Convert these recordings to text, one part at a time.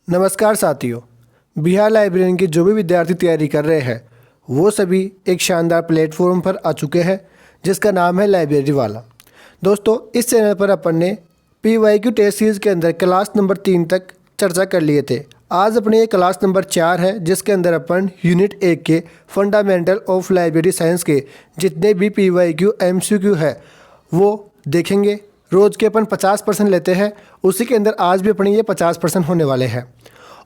नमस्कार साथियों। बिहार लाइब्रेरी के जो भी विद्यार्थी तैयारी कर रहे हैं वो सभी एक शानदार प्लेटफॉर्म पर आ चुके हैं जिसका नाम है लाइब्रेरी वाला। दोस्तों, इस चैनल पर अपन ने PYQ टेस्ट सीरीज़ के अंदर क्लास नंबर 3 तक चर्चा कर लिए थे। आज अपने ये क्लास नंबर 4 है जिसके अंदर अपन यूनिट 1 के फंडामेंटल ऑफ लाइब्रेरी साइंस के जितने भी PYQ MCQ है वो देखेंगे। रोज़ के अपन 50% लेते हैं, उसी के अंदर आज भी अपने ये 50% होने वाले हैं।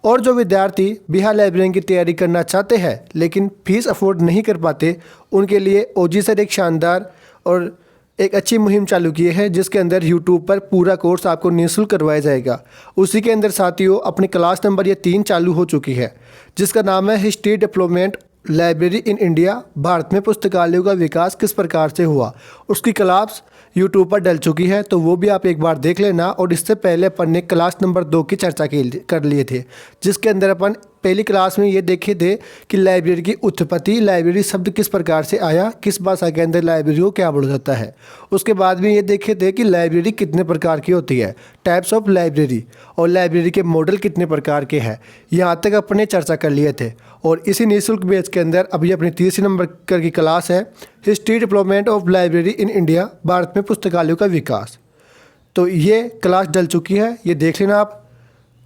और जो विद्यार्थी बिहार लाइब्रेरी की तैयारी करना चाहते हैं लेकिन फीस अफोर्ड नहीं कर पाते, उनके लिए OG सर एक शानदार और एक अच्छी मुहिम चालू की है जिसके अंदर YouTube पर पूरा कोर्स आपको निःशुल्क करवाया जाएगा। उसी के अंदर साथियों अपनी क्लास नंबर ये 3 चालू हो चुकी है जिसका नाम है history development library in India, Bharat में पुस्तकालयों का विकास किस प्रकार से हुआ। उसकी क्लास YouTube पर डल चुकी है, तो वो भी आप एक बार देख लेना। और इससे पहले अपन ने क्लास नंबर 2 की चर्चा कर लिए थे जिसके अंदर अपन पहली क्लास में ये देखे थे कि लाइब्रेरी की उत्पत्ति, लाइब्रेरी शब्द किस प्रकार से आया, किस भाषा के अंदर लाइब्रेरी को क्या बोला जाता है। उसके बाद में ये देखे थे कि लाइब्रेरी कितने प्रकार की होती है, टाइप्स ऑफ लाइब्रेरी, और लाइब्रेरी के मॉडल कितने प्रकार के हैं। यहाँ तक अपने चर्चा कर लिए थे। और इसी निःशुल्क बैच के अंदर अभी अपनी 30 नंबर की क्लास है history development of library in India, Bharat में पुस्तकालयों का विकास। तो ये क्लास डल चुकी है, ये देख लेना आप।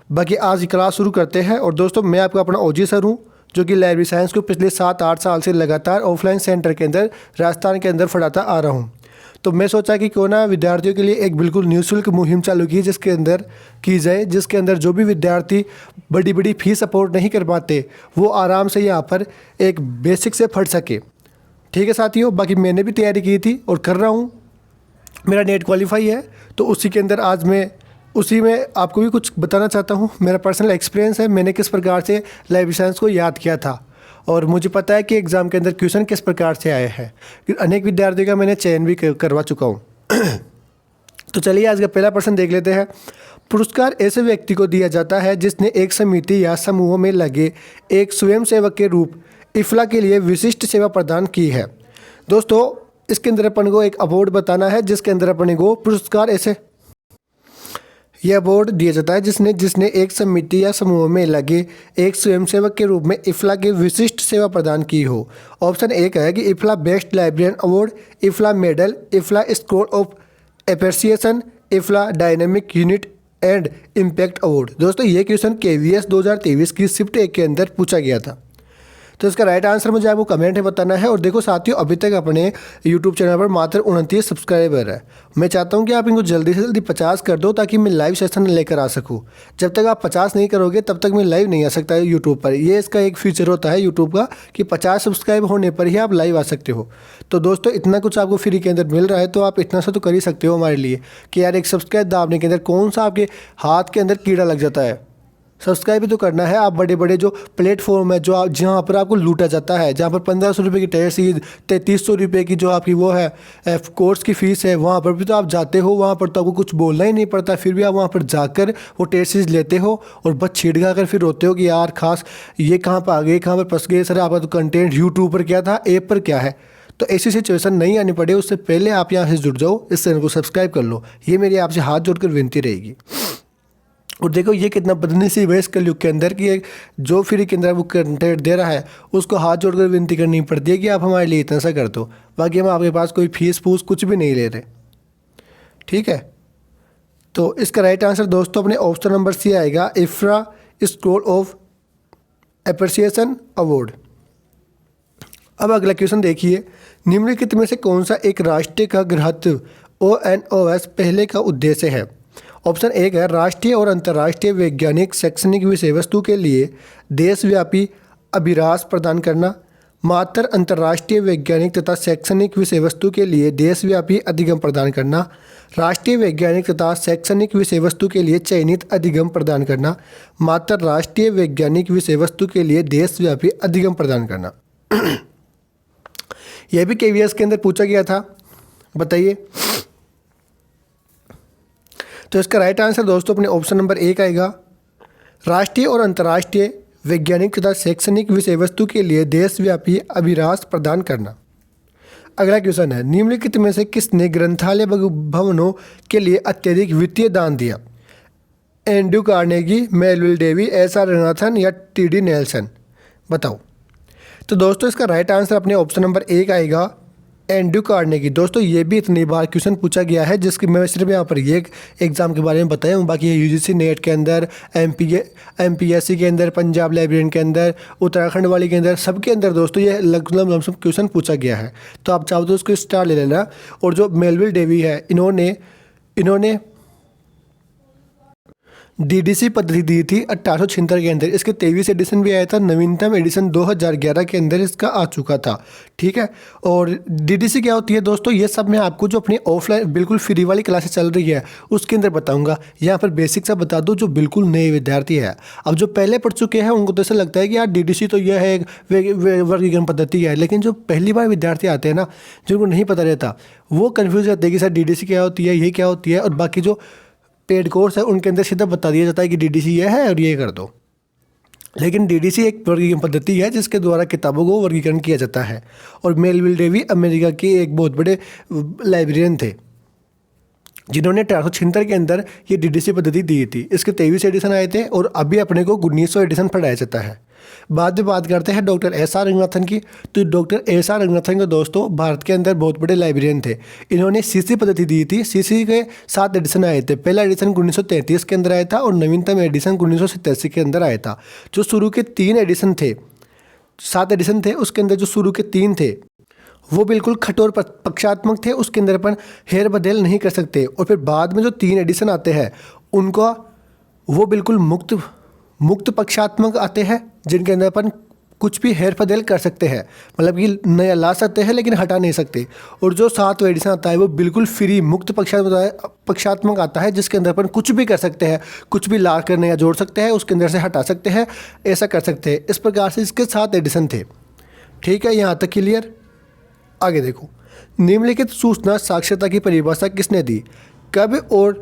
बाकी आज की क्लास शुरू करते हैं। और दोस्तों, मैं आपका अपना OG सर हूँ जो कि लाइब्रेरी साइंस को पिछले 7-8 साल से लगातार ऑफलाइन सेंटर के अंदर राजस्थान के अंदर पढ़ाता आ रहा हूँ। तो मैं सोचा कि क्यों ना विद्यार्थियों के लिए एक बिल्कुल निःशुल्क मुहिम चालू की जिसके अंदर की जाए, जिसके अंदर जो भी विद्यार्थी बड़ी बड़ी फीस अफोर्ड नहीं कर पाते वो आराम से यहाँ पर एक बेसिक से पढ़ सके। ठीक है साथियों, बाकी मैंने भी तैयारी की थी और कर रहा हूँ। मेरा नेट क्वालिफाई है, तो उसी के अंदर आज मैं उसी में आपको भी कुछ बताना चाहता हूँ। मेरा पर्सनल एक्सपीरियंस है, मैंने किस प्रकार से लाइब्रेरी साइंस को याद किया था और मुझे पता है कि एग्ज़ाम के अंदर क्वेश्चन किस प्रकार से आए हैं। अनेक विद्यार्थियों का मैंने चयन भी करवा चुका हूँ। तो चलिए आज का पहला प्रश्न देख लेते हैं। पुरस्कार ऐसे व्यक्ति को दिया जाता है जिसने एक समिति या समूह में लगे एक स्वयंसेवक के रूप इफ्ला के लिए विशिष्ट सेवा प्रदान की है। दोस्तों, इसके अंदर अपन को एक अवार्ड बताना है जिसके अंदर अपन को पुरस्कार ऐसे यह अवार्ड दिया जाता है जिसने एक समिति या समूह में लगे एक स्वयंसेवक के रूप में इफ्ला की विशिष्ट सेवा प्रदान की हो। ऑप्शन 1 है कि IFLA best librarian award, IFLA medal, IFLA scroll of appreciation, IFLA dynamic unit and impact award. दोस्तों, ये क्वेश्चन KVS 2023 की शिफ्ट 1 के अंदर पूछा गया था। तो इसका राइट आंसर मुझे आपको कमेंट में बताना है। और देखो साथियों, अभी तक अपने YouTube चैनल पर मात्र 29 सब्सक्राइबर है। मैं चाहता हूं कि आप इनको जल्दी से जल्दी 50 कर दो ताकि मैं लाइव सेशन लेकर आ सकूं। जब तक आप 50 नहीं करोगे तब तक मैं लाइव नहीं आ सकता YouTube पर। ये इसका एक फीचर होता है YouTube का कि 50 सब्सक्राइब होने पर ही आप लाइव आ सकते हो। तो दोस्तों, इतना कुछ आपको फ्री के अंदर मिल रहा है तो आप इतना सा तो कर ही सकते हो हमारे लिए कि यार एक सब्सक्राइब दाबने के अंदर कौन सा आपके हाथ के अंदर कीड़ा लग जाता है। सब्सक्राइब भी तो करना है। आप बड़े बड़े जो प्लेटफॉर्म है जो जहाँ पर आपको लूटा जाता है, जहाँ पर 1500 रुपये की टेस्ट सीरीज, 3300 रुपये की जो आपकी वो है कोर्स की फ़ीस है, वहाँ पर भी तो आप जाते हो। वहाँ पर तो आपको कुछ बोलना ही नहीं पड़ता, फिर भी आप वहाँ पर जाकर वो टेस्ट सीरीज लेते हो और बस छिड़का कर फिर रोते हो कि यार खास ये कहाँ पर आ गए, कहाँ पर फंस गए। सर आपका तो कंटेंट यूट्यूब पर क्या था, ऐप पर क्या है। तो ऐसी सिचुएशन नहीं आनी पड़े उससे पहले आप यहाँ से जुड़ जाओ, इस चैनल को सब्सक्राइब कर लो। ये मेरी आपसे हाथ जोड़कर विनती रहेगी। और देखो ये कितना बदनसीब है इस कलयुग के अंदर कि जो फ्री के अंदर वो कंटेंट दे रहा है उसको हाथ जोड़कर विनती करनी पड़ती है कि आप हमारे लिए इतना सा कर दो। बाकी हम आपके पास कोई फीस फूस कुछ भी नहीं ले रहे। ठीक है, तो इसका राइट आंसर दोस्तों अपने ऑप्शन नंबर C आएगा, इफ्रा स्कोर ऑफ एप्रिसिएशन अवार्ड। अब अगला क्वेश्चन देखिए, निम्नलिखित में से कौन सा एक राष्ट्रीय का गृहत्व ONOS पहले का उद्देश्य है। ऑप्शन 1 है राष्ट्रीय और अंतर्राष्ट्रीय वैज्ञानिक शैक्षणिक विषय वस्तु के लिए देशव्यापी अभिरास प्रदान करना, मात्र अंतर्राष्ट्रीय वैज्ञानिक तथा शैक्षणिक विषय वस्तु के लिए देशव्यापी अधिगम प्रदान करना, राष्ट्रीय वैज्ञानिक तथा शैक्षणिक विषय वस्तु के लिए चयनित अधिगम प्रदान करना, मात्र राष्ट्रीय वैज्ञानिक विषय वस्तु के लिए देशव्यापी अधिगम प्रदान करना। यह भी KVS के अंदर पूछा गया था, बताइए। तो इसका राइट आंसर दोस्तों अपने ऑप्शन नंबर 1 आएगा, राष्ट्रीय और अंतर्राष्ट्रीय वैज्ञानिक तथा शैक्षणिक विषय वस्तु के लिए देशव्यापी अभिरास प्रदान करना। अगला क्वेश्चन है, निम्नलिखित में से किसने ग्रंथालय भवनों के लिए अत्यधिक वित्तीय दान दिया। Andrew Carnegie, Melvil Dewey, SR. Ranganathan या टी.डी. नेल्सन? बताओ। तो दोस्तों इसका राइट आंसर अपने ऑप्शन नंबर 1 आएगा, एंड्रू कार्नेगी। दोस्तों ये भी इतनी बार क्वेश्चन पूछा गया है, जिसकी मैं सिर्फ यहाँ पर ये एग्ज़ाम के बारे में बताया हूँ। बाकी ये यूजीसी नेट के अंदर, एमपीएससी के अंदर, पंजाब लाइब्रेरियन के अंदर, उत्तराखंड वाली के अंदर, सबके अंदर दोस्तों ये लमसम क्वेश्चन पूछा गया है। तो आप चाहो तो उसको स्टार ले लेना। और जो मेलविल डेवी है, इन्होंने डीडीसी पद्धति दी थी 1876 के अंदर। इसके 23 एडिशन भी आया था, नवीनतम एडिशन 2011 के अंदर इसका आ चुका था। ठीक है। और डीडीसी क्या होती है दोस्तों, ये सब मैं आपको जो अपनी ऑफलाइन बिल्कुल फ्री वाली क्लासेस चल रही है उसके अंदर बताऊंगा। यहाँ पर बेसिक सा बता दूँ, जो बिल्कुल नए विद्यार्थी है, अब जो पहले पढ़ चुके हैं उनको तो ऐसा लगता है कि यार डीडीसी तो यह है एक वर्गीकरण पद्धति है, लेकिन जो पहली बार विद्यार्थी आते हैं ना, जिनको नहीं पता रहता, वो कन्फ्यूज रहते हैं कि सर डीडीसी क्या होती है, ये क्या होती है। और बाकी जो पेड कोर्स है उनके अंदर सीधा बता दिया जाता है कि डीडीसी ये है और ये कर दो। लेकिन डीडीसी एक वर्गीकरण पद्धति है जिसके द्वारा किताबों को वर्गीकरण किया जाता है। और मेलविल डेवी अमेरिका के एक बहुत बड़े लाइब्रेरियन थे, जिन्होंने 1876 के अंदर ये डीडीसी पद्धति दी थी। इसके 23 एडिशन आए थे और अभी अपने को 1900 एडिशन पढ़ाया जाता है। बाद में बात करते हैं डॉक्टर एस.आर. रंगनाथन की। तो डॉक्टर एस.आर. रंगनाथन के दोस्तों भारत के अंदर बहुत बड़े लाइब्रेरियन थे। इन्होंने सीसी पद्धति दी थी। सीसी के 7 एडिशन आए थे। पहला एडिशन 1933 के अंदर आया था और नवीनतम एडिशन 1987 के अंदर आया था। जो शुरू के 3 एडिशन थे, 7 एडिशन थे, उसके अंदर जो शुरू के 3 थे वो बिल्कुल कठोर पक्षात्मक थे, उसके अंदर अपन हेर बदल नहीं कर सकते। और फिर बाद में जो 3 एडिशन आते हैं उनका वो बिल्कुल मुक्त पक्षात्मक आते हैं, जिनके अंदर अपन कुछ भी हेर बदल कर सकते हैं, मतलब कि नया ला सकते हैं लेकिन हटा नहीं सकते। और जो 7वां एडिशन आता है वो बिल्कुल फ्री मुक्त पक्षात्मक आता है, जिसके अंदर अपन कुछ भी कर सकते हैं, कुछ भी ला कर नया जोड़ सकते हैं, उसके अंदर से हटा सकते हैं, ऐसा कर सकते हैं। इस प्रकार से इसके 7 एडिशन थे। ठीक है, यहाँ तक क्लियर। आगे देखो, निम्नलिखित सूचना साक्षरता की परिभाषा किसने दी? कब और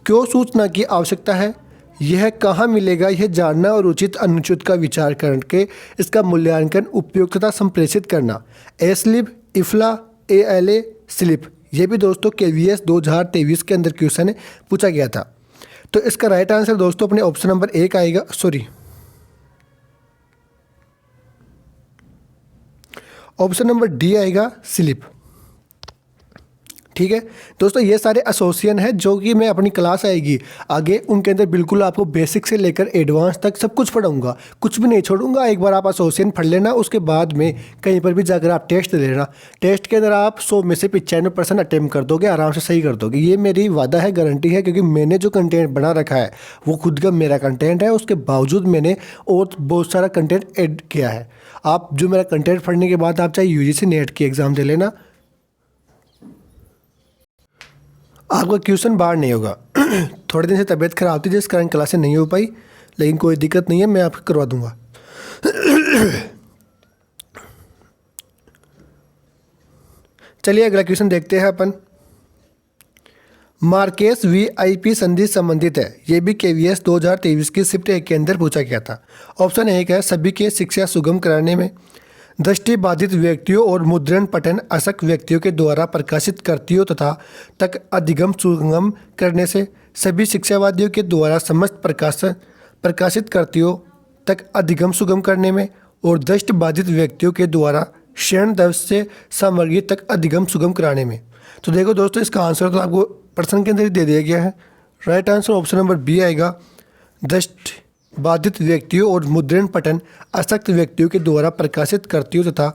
क्यों सूचना की आवश्यकता है? यह कहाँ मिलेगा? यह जानना और उचित अनुचित का विचार करके इसका मूल्यांकन, उपयोग तथा संप्रेषित करना। ए स्लिप, इफ्ला, ALA स्लिप। यह भी दोस्तों KVS 2023 के अंदर क्वेश्चन पूछा गया था। तो इसका राइट आंसर दोस्तों अपने ऑप्शन नंबर 1 आएगा, ऑप्शन नंबर डी आएगा, स्लिप। ठीक है दोस्तों, ये सारे एसोसिएशन है जो कि मैं अपनी क्लास आएगी आगे, उनके अंदर बिल्कुल आपको बेसिक से लेकर एडवांस तक सब कुछ पढ़ाऊंगा, कुछ भी नहीं छोड़ूंगा। एक बार आप एसोसिएशन पढ़ लेना, उसके बाद में कहीं पर भी जाकर आप टेस्ट दे लेना। टेस्ट के अंदर आप 100 में से 95% अटेम्प्ट कर दोगे, आराम से सही कर दोगे। ये मेरी वादा है, गारंटी है, क्योंकि मैंने जो कंटेंट बना रखा है वो खुद का मेरा कंटेंट है। उसके बावजूद मैंने और बहुत सारा कंटेंट ऐड किया है। आप जो मेरा कंटेंट पढ़ने के बाद आप चाहे यूजीसी नेट की एग्ज़ाम दे लेना, आपका क्वेश्चन बाहर नहीं होगा। थोड़े दिन से तबीयत खराब थी जिस कारण क्लासें नहीं हो पाई, लेकिन कोई दिक्कत नहीं है, मैं आपको करवा दूंगा। चलिए अगला क्वेश्चन देखते हैं अपन। मार्केस VIP संधि संबंधित है। ये भी KVS 2023 की शिफ्ट 1 के अंदर पूछा गया था। ऑप्शन 1 है सभी के शिक्षा सुगम कराने में, दृष्टि बाधित व्यक्तियों और मुद्रण पठन अशक्त व्यक्तियों के द्वारा प्रकाशित कृतियों तथा तक अधिगम सुगम करने से, सभी शिक्षावादियों के द्वारा समस्त प्रकाशित कृतियों तक अधिगम सुगम करने में, और दृष्टि बाधित व्यक्तियों के द्वारा क्षण दर्श से सामग्री तक अधिगम सुगम कराने में। तो देखो दोस्तों, इसका आंसर तो आपको प्रश्न के अंदर ही दे दिया गया है। Right answer option number B आएगा, दृष्टि बाधित व्यक्तियों और मुद्रण पठन अशक्त व्यक्तियों के द्वारा प्रकाशित कृतियों तथा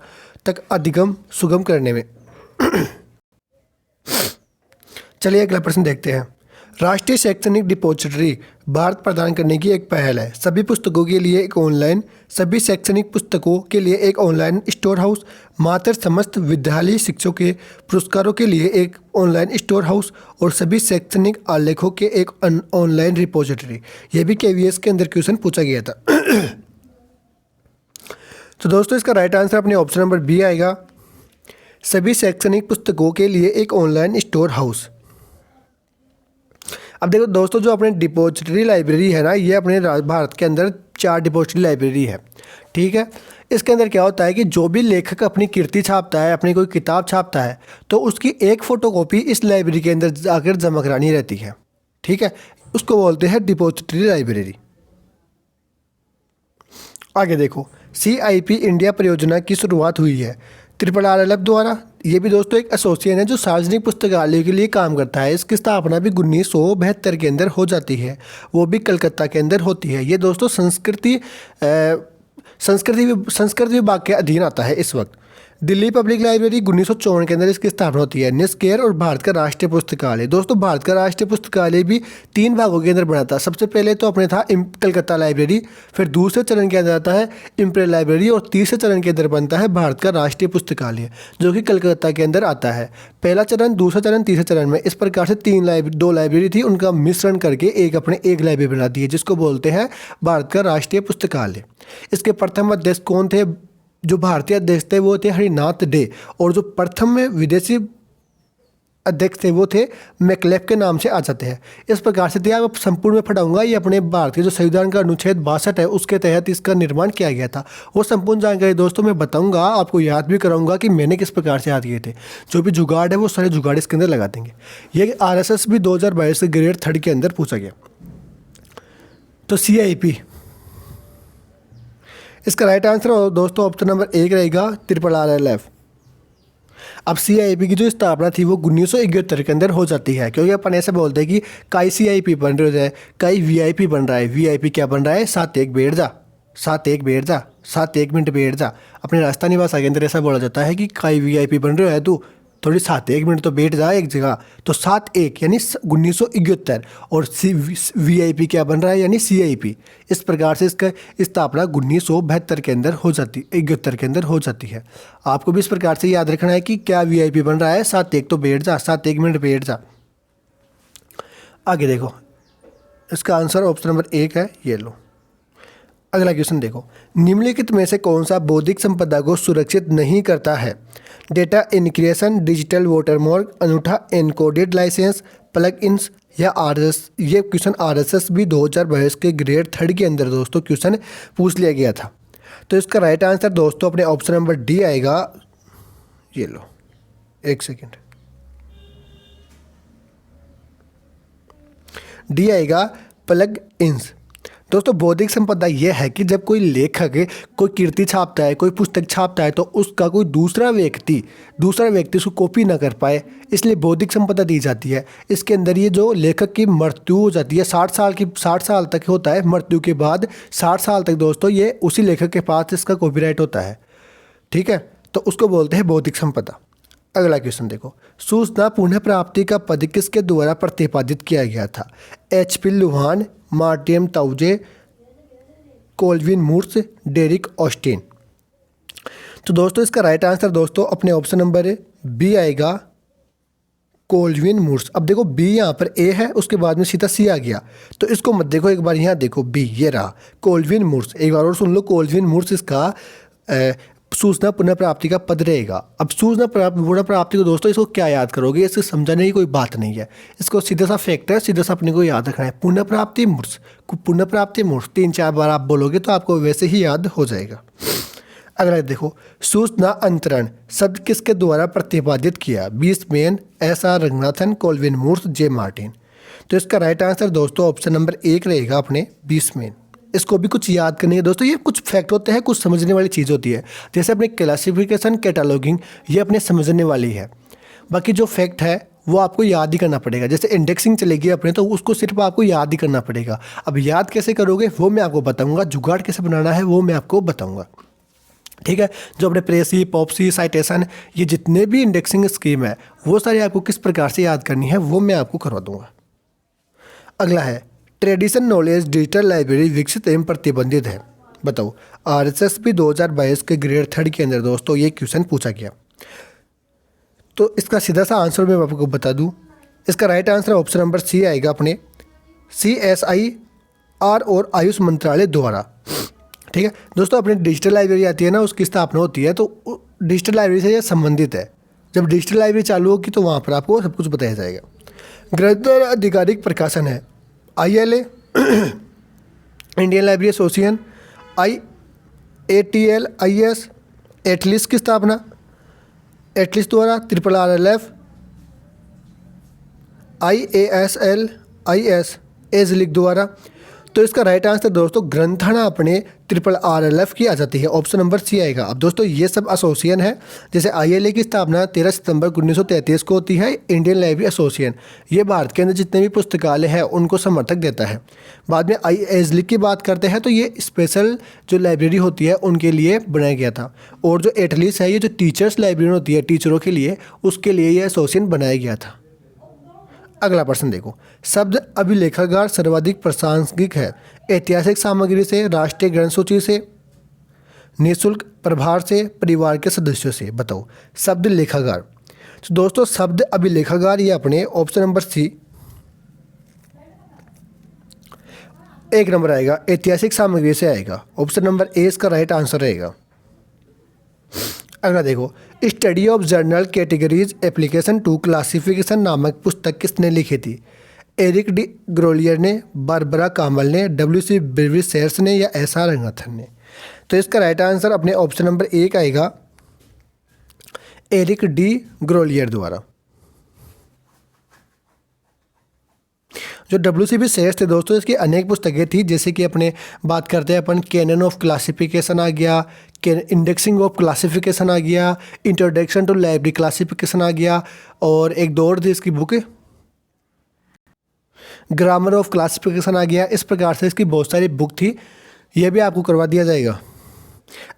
तक अधिगम सुगम करने में। चलिए अगला प्रश्न देखते हैं। राष्ट्रीय शैक्षणिक डिपॉजिटरी भारत प्रदान करने की एक पहल है। सभी पुस्तकों के लिए एक ऑनलाइन, सभी शैक्षणिक पुस्तकों के लिए एक ऑनलाइन स्टोर हाउस, मात्र समस्त विद्यालयी शिक्षकों के पुरस्कारों के लिए एक ऑनलाइन स्टोर हाउस, और सभी शैक्षणिक आलेखों के एक ऑनलाइन रिपोजिटरी। यह भी KVS के अंदर क्वेश्चन पूछा गया था। तो दोस्तों इसका राइट आंसर अपने ऑप्शन नंबर बी आएगा, सभी शैक्षणिक पुस्तकों के लिए एक ऑनलाइन स्टोर हाउस। अब देखो दोस्तों, जो अपने डिपॉजिटरी लाइब्रेरी है ना, ये अपने भारत के अंदर 4 डिपॉजिटरी लाइब्रेरी है। ठीक है, इसके अंदर क्या होता है कि जो भी लेखक अपनी कृति छापता है, अपनी कोई किताब छापता है, तो उसकी एक फ़ोटोकॉपी इस लाइब्रेरी के अंदर जाकर जमा करानी रहती है। ठीक है, उसको बोलते हैं डिपॉजिटरी लाइब्रेरी। आगे देखो, CIP इंडिया परियोजना की शुरुआत हुई है RRRL द्वारा। ये भी दोस्तों एक एसोसिएशन है जो सार्वजनिक पुस्तकालय के लिए काम करता है। इसकी स्थापना भी 1972 के अंदर हो जाती है, वो भी कलकत्ता के अंदर होती है। ये दोस्तों संस्कृति विभाग के अधीन आता है इस वक्त। दिल्ली पब्लिक लाइब्रेरी 1954 के अंदर इसकी स्थापना होती है। निस्केर और भारत का राष्ट्रीय पुस्तकालय। दोस्तों भारत का राष्ट्रीय पुस्तकालय भी 3 भागों के अंदर बना था। सबसे पहले तो अपने था कलकत्ता लाइब्रेरी, फिर दूसरे चरण के अंदर आता है इम्पेरियल लाइब्रेरी और तीसरे चरण के अंदर बनता है भारत का राष्ट्रीय पुस्तकालय जो कि कलकत्ता के अंदर आता है। पहला चरण, दूसरा चरण, तीसरा चरण में इस प्रकार से 2 लाइब्रेरी थी, उनका मिश्रण करके एक लाइब्रेरी बना दी है जिसको बोलते हैं भारत का राष्ट्रीय पुस्तकालय। इसके प्रथम अध्यक्ष कौन थे? जो भारतीय अध्यक्ष थे वो थे हरिनाथ डे, और जो प्रथम में विदेशी अध्यक्ष थे वो थे मैकलेफ के नाम से आ जाते हैं। इस प्रकार से दिया संपूर्ण में पढ़ाऊंगा। ये अपने भारतीय जो संविधान का अनुच्छेद 62 है उसके तहत इसका निर्माण किया गया था। वो संपूर्ण जानकारी दोस्तों मैं बताऊंगा, आपको याद भी कराऊंगा कि मैंने किस प्रकार से याद किए थे। जो भी जुगाड़ है वो सारे जुगाड़ इसके अंदर लगा देंगे। ये RSS भी 2022 के ग्रेड 3 के अंदर पूछा गया। तो CIP इसका राइट आंसर दोस्तों ऑप्शन नंबर 1 रहेगा RRRLF। अब CIP की जो स्थापना थी वो 1971 के अंदर हो जाती है, क्योंकि अपन ऐसे बोलते हैं कि कई CIP बन रहे हैं, कई VIP बन रहा है। VIP क्या बन रहा है? 7-1 बैठ जा, 7-1 बैठ जा, 7-1 मिनट बैठ जा। अपने राजस्थानी भाषा के अंदर ऐसा बोला जाता है कि कई VIP बन रहे है तू, थोड़ी 7-1 मिनट तो बैठ जा एक जगह। तो 7-1 यानी 1971, और VIP क्या बन रहा है? यानी CIP। इस प्रकार से इसका स्थापना 1972 के अंदर हो जाती, 71 के अंदर हो जाती है। आपको भी इस प्रकार से याद रखना है कि क्या VIP बन रहा है? 7-1 तो बैठ जा, 7-1 मिनट बैठ जा। आगे देखो, इसका आंसर ऑप्शन नंबर 1 है, ये लो। अगला क्वेश्चन देखो, निम्नलिखित में से कौन सा बौद्धिक संपदा को सुरक्षित नहीं करता है? डेटा इनक्रिएशन, डिजिटल वाटरमार्क, अनूठा एनकोडेड लाइसेंस, प्लग इन्स या RSS। ये क्वेश्चन RSS भी 2022 के ग्रेड 3 के अंदर दोस्तों क्वेश्चन पूछ लिया गया था। तो इसका राइट आंसर दोस्तों अपने ऑप्शन नंबर D आएगा। ये लो, एक सेकेंड, D आएगा प्लग इन्स। दोस्तों बौद्धिक संपदा यह है कि जब कोई लेखक कोई कृति छापता है, कोई पुस्तक छापता है, तो उसका कोई दूसरा व्यक्ति उसको कॉपी ना कर पाए, इसलिए बौद्धिक संपदा दी जाती है। इसके अंदर ये जो लेखक की मृत्यु हो जाती है 60 साल तक होता है, मृत्यु के बाद 60 साल तक दोस्तों ये उसी लेखक के पास इसका कॉपीराइट होता है। ठीक है, तो उसको बोलते हैं बौद्धिक संपदा। अगला क्वेश्चन देखो, सूचना पुनः प्राप्ति का पद किसके द्वारा प्रतिपादित किया गया था? HP Luhn, Martin Taube, Calvin Mooers, Derek Austin. तो दोस्तों इसका राइट आंसर दोस्तों अपने ऑप्शन नंबर B आएगा, कोल्विन मूर्स। अब देखो B यहाँ पर A है, उसके बाद में सीधा C आ गया, तो इसको मत देखो, एक बार यहाँ देखो B, ये रहा कोल्विन मूर्स। एक बार और सुन लो, कोल्विन मूर्स इसका सूचना पुनः प्राप्ति का पद रहेगा। अब सूचना पुनः प्राप्ति को दोस्तों इसको क्या याद करोगे? इसको समझाने की कोई बात नहीं है, इसको सीधा सा फैक्ट है, सीधा सा अपने को याद रखना है। पुनः प्राप्ति मूर्स, पुनः प्राप्ति मूर्स 3-4 बार आप बोलोगे तो आपको वैसे ही याद हो जाएगा। अगला देखो, सूचना अंतरण शब्द किसके द्वारा प्रतिपादित किया? Beesman, SR Ranganathan, Calvin Mooers, J Martin. तो इसका राइट आंसर दोस्तों ऑप्शन नंबर 1 रहेगा अपने बीसमैन। इसको भी कुछ याद करनी है दोस्तों, ये कुछ फैक्ट होते हैं, कुछ समझने वाली चीज़ होती है। जैसे अपने क्लासिफिकेशन, कैटालॉगिंग, ये अपने समझने वाली है। बाकी जो फैक्ट है वो आपको याद ही करना पड़ेगा। जैसे इंडेक्सिंग चलेगी अपने, तो उसको सिर्फ आपको याद ही करना पड़ेगा। अब याद कैसे करोगे वो मैं आपको बताऊंगा, जुगाड़ कैसे बनाना है वो मैं आपको बताऊंगा। ठीक है, जो अपने प्रेसी, पॉप्सी, साइटेशन, ये जितने भी इंडेक्सिंग स्कीम है वो सारी आपको किस प्रकार से याद करनी है वो मैं आपको करवा दूंगा। अगला है, ट्रेडिशन नॉलेज डिजिटल लाइब्रेरी विकसित एवं प्रतिबंधित है। बताओ, RSS भी 2022 के ग्रेड 3 के अंदर दोस्तों ये क्वेश्चन पूछा गया। तो इसका सीधा सा आंसर मैं आपको बता दूं, इसका right answer option number C आएगा अपने CSIR और आयुष मंत्रालय द्वारा। ठीक है दोस्तों, अपनी डिजिटल लाइब्रेरी आती है ना, उसकी स्थापना होती है, तो डिजिटल लाइब्रेरी से यह संबंधित है। जब डिजिटल लाइब्रेरी चालू होगी तो वहाँ पर आपको सब कुछ बताया जाएगा। ग्रंथों आधिकारिक प्रकाशन है ILA Indian library association, IATL IS, at least की स्थापना एटलिस्ट द्वारा, RRRLF, IASL IS, एजलिक द्वारा। तो इसका राइट आंसर दोस्तों ग्रंथना अपने RRLF की आ जाती है, ऑप्शन नंबर सी आएगा। अब दोस्तों ये सब एसोसिएशन है, जैसे ILA की स्थापना 13 सितंबर 1933 को होती है, इंडियन लाइब्रेरी एसोसिएशन। ये भारत के अंदर जितने भी पुस्तकालय हैं उनको समर्थक देता है। बाद में एजलिक की बात करते हैं तो ये स्पेशल जो लाइब्रेरी होती है उनके लिए बनाया गया था। और जो एटलीस्ट है, ये जो टीचर्स लाइब्रेरी होती है टीचरों के लिए, उसके लिए ये एसोसिएशन बनाया गया था। अगला प्रश्न देखो, शब्द अभिलेखागार सर्वाधिक प्रासंगिक है? ऐतिहासिक सामग्री से, राष्ट्रीय ग्रंथ सूची से, निःशुल्क प्रभार से, परिवार के सदस्यों से? बताओ शब्द लेखागार। तो दोस्तों शब्द अभिलेखागार ये अपने ऑप्शन नंबर सी 1 नंबर आएगा, ऐतिहासिक सामग्री से आएगा। ऑप्शन नंबर ए इसका राइट आंसर रहेगा। अगला देखो, study of general categories application to classification नामक पुस्तक किसने लिखी थी? एरिक डी ग्रोलियर ने, बारबरा कामल ने, WC ब्रिविसेर्स ने या SR रंगनाथन ने? तो इसका राइट आंसर अपने ऑप्शन नंबर 1 आएगा, एरिक डी ग्रोलियर द्वारा। जो WC ब्रिविसेर्स थे दोस्तों, इसकी अनेक पुस्तकें थी, जैसे कि अपने बात करते हैं अपन कैनन ऑफ क्लासिफिकेशन आ गया, इंडेक्सिंग ऑफ क्लासिफिकेशन आ गया, इंट्रोडक्शन टू लाइब्रेरी क्लासिफिकेशन आ गया, और एक दो और थी इसकी बुक, ग्रामर ऑफ क्लासिफिकेशन आ गया। इस प्रकार से इसकी बहुत सारी बुक थी, यह भी आपको करवा दिया जाएगा।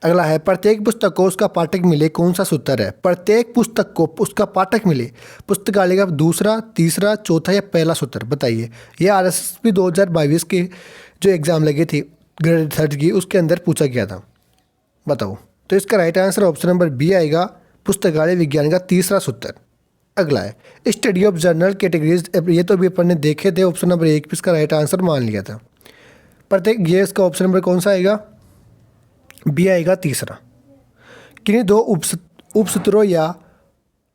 अगला है, प्रत्येक पुस्तक को उसका पाठक मिले कौन सा सूत्र है? प्रत्येक पुस्तक को उसका पाठक मिले, पुस्तकालय का दूसरा, तीसरा, चौथा या पहला सूत्र? बताइए। ये RSSB 2022 के जो एग्ज़ाम लगे थे ग्रेड 3 की, उसके अंदर पूछा गया था। बताओ। तो इसका right answer option number B आएगा, पुस्तकालय विज्ञान का तीसरा सूत्र। अगला है, स्टडी ऑफ जर्नल कैटेगरीज, ये तो अभी अपन ने देखे थे, ऑप्शन नंबर 1 इसका राइट आंसर मान लिया था। प्रत्येक, ये इसका ऑप्शन नंबर कौन सा आएगा? बी आएगा, तीसरा। किन्हीं दो उपसूत्रों या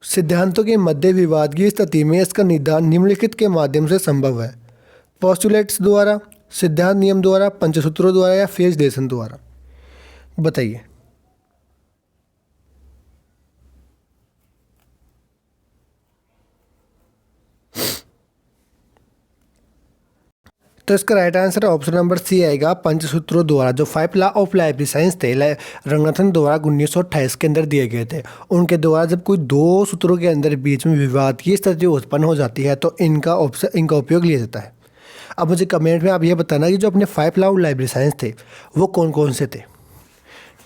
सिद्धांतों के मध्य विवाद की स्थिति में इसका निदान निम्नलिखित के माध्यम से संभव है? पोस्टुलेट्स द्वारा, सिद्धांत नियम द्वारा, पंचसूत्रों द्वारा या फेज डेसन द्वारा? बताइए। तो इसका right answer option number C आएगा, पंचसूत्रों द्वारा। जो 5 लॉ ऑफ लाइब्रेरी साइंस थे, रंगनाथन द्वारा 1928 के अंदर दिए गए थे, उनके द्वारा जब कोई दो सूत्रों के अंदर बीच में विवाद की स्थिति उत्पन्न हो जाती है तो इनका उपयोग लिया जाता है। अब मुझे कमेंट में आप ये बताना कि जो अपने 5 लॉ ऑफ लाइब्रेरी साइंस थे वो कौन कौन से थे,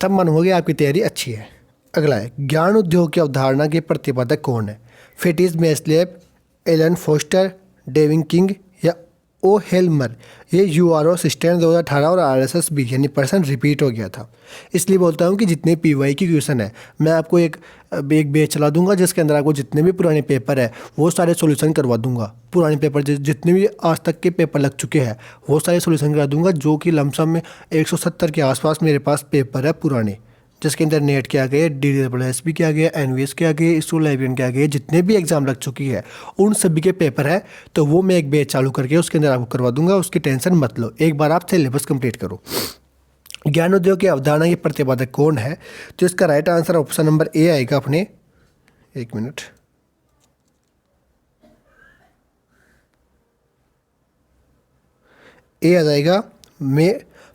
तब मालूम आपकी तैयारी अच्छी है। अगला है, ज्ञान उद्योग की अवधारणा के प्रतिपादक कौन है? फिटिस मेस्लेब, एलन फोस्टर, डेविड किंग या ओ हेल्मर? ये URO असिस्टेंट 2018 और RSSB यानी पर्सन रिपीट हो गया था। इसलिए बोलता हूँ कि जितने PY की क्वेश्चन है, मैं आपको एक बेच चला दूंगा जिसके अंदर आपको जितने भी पुराने पेपर है वो सारे सॉल्यूशन करवा दूंगा। पुराने पेपर जितने भी आज तक के पेपर लग चुके हैं वो सारे सॉल्यूशन करा दूंगा, जो कि लमसम में 170 के आसपास मेरे पास पेपर है पुराने, जिसके अंदर नेट के आ गए, DSSB के आ गए, NVS के आ गए, स्कूल लाइब्रेरियन के आ गए, जितने भी एग्जाम लग चुकी है उन सभी के पेपर है। तो वो मैं एक बैच चालू करके उसके अंदर आपको करवा दूंगा, उसकी टेंशन मत लो, एक बार आप सिलेबस कंप्लीट करो। ज्ञान उद्योग की अवधारणा के प्रतिपादक कौन है? तो इसका right answer option number A आएगा अपने, एक मिनट, ए आ जाएगा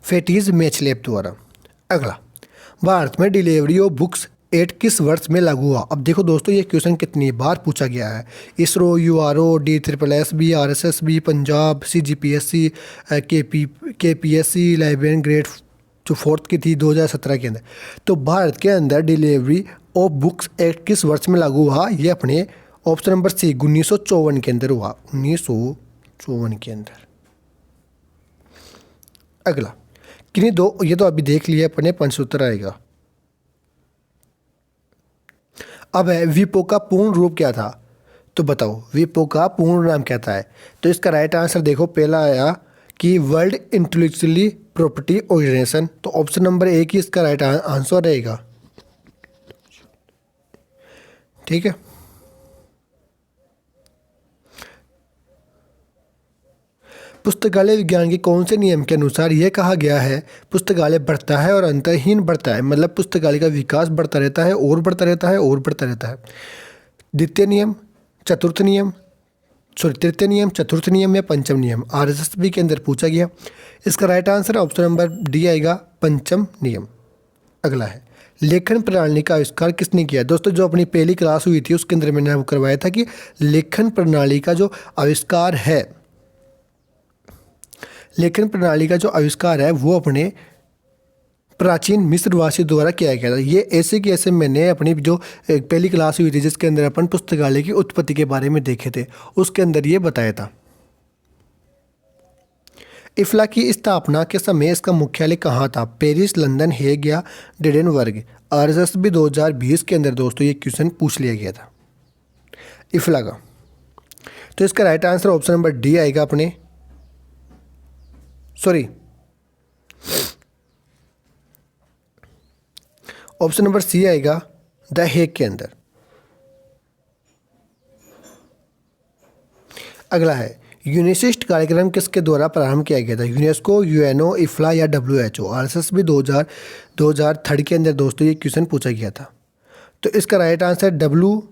फेटिस मेचलेब द्वारा। अगला, भारत में डिलीवरी ऑफ बुक्स एक्ट किस वर्ष में लागू हुआ? अब देखो दोस्तों, ये क्वेश्चन कितनी बार पूछा गया है। ISRO, URO, DSSB, RSSB, Punjab, CGPSC, KPSC, librarian grade जो 4th की थी 2017 के अंदर। तो भारत के अंदर डिलीवरी ऑफ बुक्स एक्ट किस वर्ष में लागू हुआ? ये अपने ऑप्शन नंबर सी 1954 के अंदर हुआ, 1954 के अंदर। अगला, किन्हीं दो, ये तो अभी देख लिया अपने, पंचसूत्र आएगा। अब है, विपो का पूर्ण रूप क्या था? तो बताओ विपो का पूर्ण नाम क्या था? तो इसका राइट आंसर देखो, पहला आया कि वर्ल्ड इंटेलेक्चुअल प्रॉपर्टी ऑर्गेनाइजेशन। तो ऑप्शन नंबर ए की इसका राइट आंसर रहेगा। ठीक है, पुस्तकालय विज्ञान के कौन से नियम के अनुसार यह कहा गया है पुस्तकालय बढ़ता है और अंतहीन बढ़ता है? मतलब पुस्तकालय का विकास बढ़ता रहता है और बढ़ता रहता है और बढ़ता रहता है। द्वितीय नियम, चतुर्थ नियम, तृतीय नियम, चतुर्थ नियम या पंचम नियम? आरएसएसबी के अंदर पूछा गया। इसका right answer option number D आएगा, पंचम नियम। अगला है, लेखन प्रणाली का आविष्कार किसने किया? दोस्तों जो अपनी पहली क्लास हुई थी उसके अंदर मैंने आपको करवाया था कि लेखन प्रणाली का जो आविष्कार है, लेखन प्रणाली का जो आविष्कार है वो अपने प्राचीन मिस्रवासी द्वारा किया गया था। ये ऐसे कि ऐसे मैंने अपनी जो पहली क्लास हुई थी जिसके अंदर अपन पुस्तकालय की उत्पत्ति के बारे में देखे थे, उसके अंदर ये बताया था। इफ्ला की स्थापना के समय इसका मुख्यालय कहाँ था? पेरिस, लंदन, हेग या डेडेनबर्ग? आरएसएसबी 2020 के अंदर दोस्तों ये क्वेश्चन पूछ लिया गया था इफ्ला का। तो इसका right answer option number D आएगा अपने, सॉरी ऑप्शन नंबर सी आएगा, द हेग के अंदर। अगला है, यूनिसिस्ट कार्यक्रम किसके द्वारा प्रारंभ किया गया था? यूनेस्को, यूएनओ, इफ्ला या डब्ल्यूएचओ? आरएसएसबी 2003 के अंदर दोस्तों ये क्वेश्चन पूछा गया था। तो इसका राइट आंसर डब्ल्यूएचओ,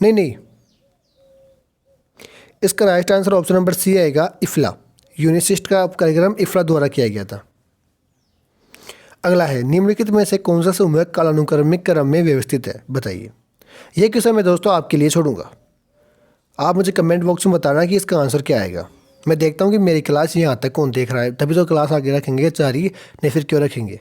नहीं, इसका right answer option number C आएगा, इफ्ला। यूनिसिस्ट का कार्यक्रम इफ्ला द्वारा किया गया था। अगला है, निम्नलिखित में से कौन सा समूह कालानुक्रमिक क्रम में व्यवस्थित है? बताइए। ये क्वेश्चन मैं दोस्तों आपके लिए छोड़ूंगा, आप मुझे कमेंट बॉक्स में बताना कि इसका आंसर क्या आएगा। मैं देखता हूँ कि मेरी क्लास यहाँ तक कौन देख रहा है, तभी तो क्लास आगे रखेंगे, जारी नहीं फिर क्यों रखेंगे।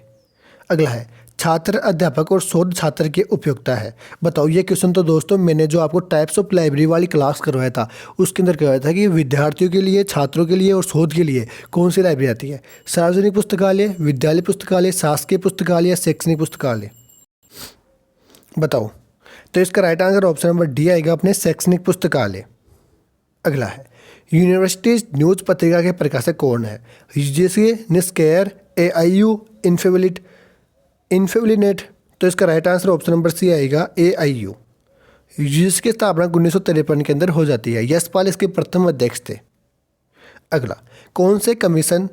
अगला है, छात्र, अध्यापक और शोध छात्र की उपयोगिता है। बताओ। ये क्वेश्चन तो दोस्तों मैंने जो आपको टाइप्स ऑफ लाइब्रेरी वाली क्लास करवाया था उसके अंदर करवाया था कि विद्यार्थियों के लिए, छात्रों के लिए और शोध के लिए कौन सी लाइब्रेरी आती है? सार्वजनिक पुस्तकालय, विद्यालय पुस्तकालय, शासकीय पुस्तकालय या शैक्षणिक पुस्तकालय? बताओ। तो इसका right answer option number D आएगा, अपने शैक्षणिक पुस्तकालय। अगला है, यूनिवर्सिटीज न्यूज पत्रिका के प्रकाशक कौन है? UGC, NISCAIR, AIU, INFLIBNET? तो इसका right answer option number C आएगा, AIU। यूजीसी की स्थापना 1953 के अंदर हो जाती है। यशपाल इसके प्रथम अध्यक्ष थे। अगला, कौन से कमीशन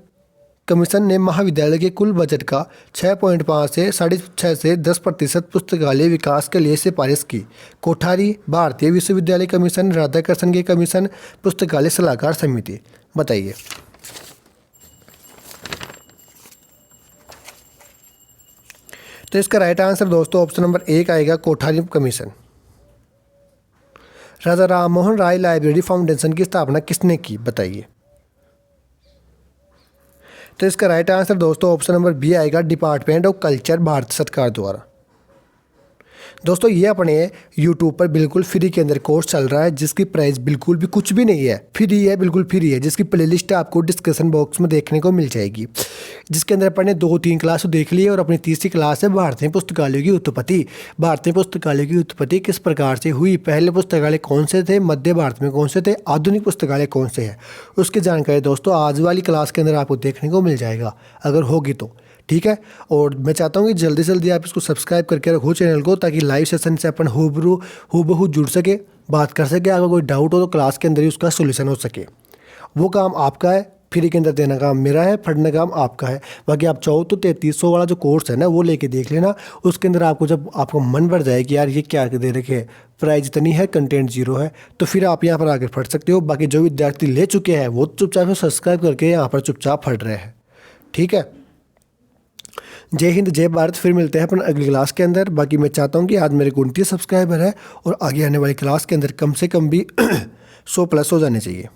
ने महाविद्यालय के कुल बजट का 6.5 से 6.5 से 10% पुस्तकालय विकास के लिए सिफारिश की? कोठारी, भारतीय विश्वविद्यालय कमीशन, राधाकृष्णन के कमीशन, पुस्तकालय सलाहकार समिति? बताइए। तो इसका राइट आंसर दोस्तों ऑप्शन नंबर 1 आएगा, Kothari commission. Raja Rammohan Roy library foundation की स्थापना किसने की? बताइए। तो इसका राइट आंसर दोस्तों ऑप्शन नंबर बी आएगा, डिपार्टमेंट ऑफ कल्चर, भारत सरकार द्वारा। दोस्तों ये अपने YouTube पर बिल्कुल फ्री के अंदर कोर्स चल रहा है जिसकी प्राइस बिल्कुल भी कुछ भी नहीं है, फ्री है, बिल्कुल फ्री है, जिसकी प्लेलिस्ट आपको डिस्क्रिप्शन बॉक्स में देखने को मिल जाएगी, जिसके अंदर अपन ने 2-3 क्लास देख ली है और अपनी तीसरी क्लास है भारतीय पुस्तकालयों की उत्पत्ति। भारतीय पुस्तकालय की उत्पत्ति किस प्रकार से हुई, पहले पुस्तकालय कौन से थे, मध्य भारत में कौन से थे, आधुनिक पुस्तकालय कौन से हैं, उसकी जानकारी दोस्तों आज वाली क्लास के अंदर आपको देखने को मिल जाएगा, अगर होगी तो। ठीक है, और मैं चाहता हूँ कि जल्दी से जल्दी आप इसको सब्सक्राइब करके रखो चैनल को, ताकि लाइव सेशन से अपन हूबहू जुड़ सके, बात कर सके। अगर कोई डाउट हो तो क्लास के अंदर ही उसका सोल्यूशन हो सके। वो काम आपका है, फ्री के अंदर देना काम मेरा है, पढ़ना काम आपका है। बाकी आप चाहो तो 3300 वाला जो कोर्स है ना वो लेके देख लेना। उसके अंदर आपको जब आपको मन बढ़ जाए कि यार ये क्या दे रखे है, प्राइस इतनी है, कंटेंट जीरो है, तो फिर आप यहाँ पर आकर पढ़ सकते हो। बाकी जो विद्यार्थी ले चुके हैं वो चुपचाप सब्सक्राइब करके यहाँ पर चुपचाप पढ़ रहे हैं। ठीक है, जय हिंद, जय भारत। फिर मिलते हैं अपन अगली क्लास के अंदर। बाकी मैं चाहता हूँ कि आज मेरे 29 सब्सक्राइबर है और आगे आने वाली क्लास के अंदर कम से कम भी 100+ हो जाने चाहिए।